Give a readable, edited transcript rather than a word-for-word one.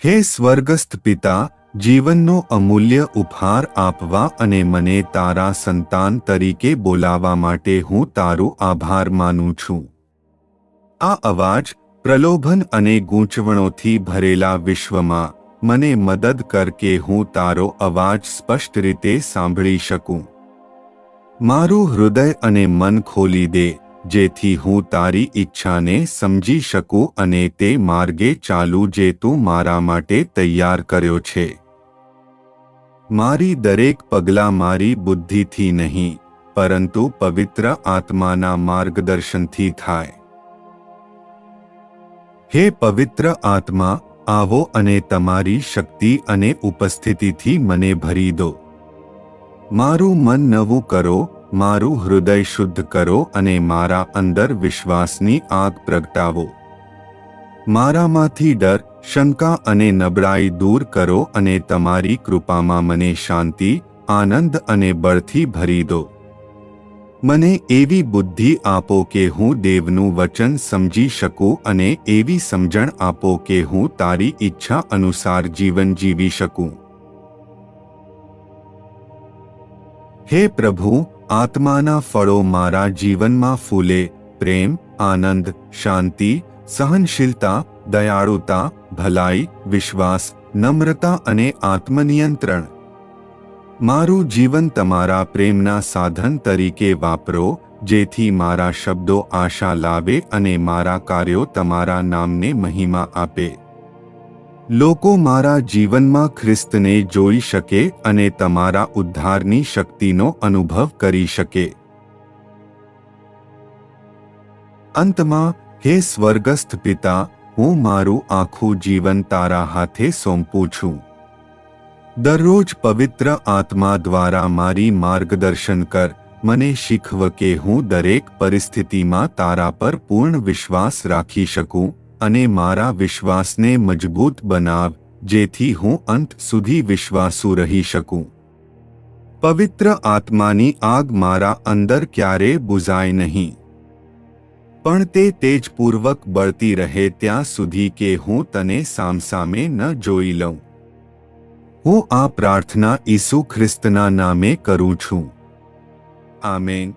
હે સ્વર્ગસ્થ પિતા, જીવનનો અમૂલ્ય ઉપહાર આપવા અને મને તારા સંતાન તરીકે બોલાવવા માટે હું તારો આભાર માનું છું. આ અવાજ, પ્રલોભન અને ગૂંચવણોથી ભરેલા વિશ્વમાં મને મદદ કર કે હું તારો અવાજ સ્પષ્ટ રીતે સાંભળી શકું. મારું હૃદય અને મન ખોલી દે, જેથી હું તારી ઈચ્છાને સમજી શકું અને તે માર્ગે ચાલું જે તું મારા માટે તૈયાર કર્યો છે. મારી દરેક પગલાં મારી બુદ્ધિથી નહીં, પરંતુ પવિત્ર આત્માના માર્ગદર્શનથી થાય. હે પવિત્ર આત્મા, આવો અને તમારી શક્તિ અને ઉપસ્થિતિથી મને ભરી દો. મારું મન નવું કરો, મારું હૃદય શુદ્ધ કરો અને મારા અંદર વિશ્વાસની આગ પ્રગટાવો. મારામાંથી ડર, શંકા અને નબળાઈ દૂર કરો અને તમારી કૃપામાં મને શાંતિ, આનંદ અને બળથી ભરી દો. મને એવી બુદ્ધિ આપો કે હું દેવનું વચન સમજી શકું અને એવી સમજણ આપો કે હું તારી ઈચ્છા અનુસાર જીવન જીવી શકું. હે પ્રભુ, આત્માના ફળો મારા જીવનમાં ફૂલે. પ્રેમ, આનંદ, શાંતિ, સહનશીલતા, દયાળુતા, ભલાઈ, વિશ્વાસ, નમ્રતા અને આત્મનિયંત્રણ. મારું જીવન તમારા પ્રેમના સાધન તરીકે વાપરો, જેથી મારા શબ્દો આશા લાવે અને મારા કાર્યો તમારા નામને મહિમા આપે. લોકો મારા જીવનમાં ખ્રિસ્તને જોઈ શકે અને તમારા ઉદ્ધારની શક્તિનો અનુભવ કરી શકે. અંતમાં, હે સ્વર્ગસ્થ પિતા, હું મારું આખું જીવન તારા હાથે સોંપું છું. દરરોજ પવિત્ર આત્મા દ્વારા મારી માર્ગદર્શન કર. મને શીખવ કે હું દરેક પરિસ્થિતિમાં તારા પર પૂર્ણ વિશ્વાસ રાખી શકું અને મારા વિશ્વાસને મજબૂત બનાવ, જેથી હું અંત સુધી વિશ્વાસુ રહી શકું. પવિત્ર આત્માની આગ મારા અંદર ક્યારેય બુઝાય નહીં, પણ તે તેજપૂર્વક બળતી રહે ત્યાં સુધી કે હું તને સામસામે ન જોઈ લઉં. હું આ પ્રાર્થના ઈસુ ખ્રિસ્તના નામે કરું છું. આમેન.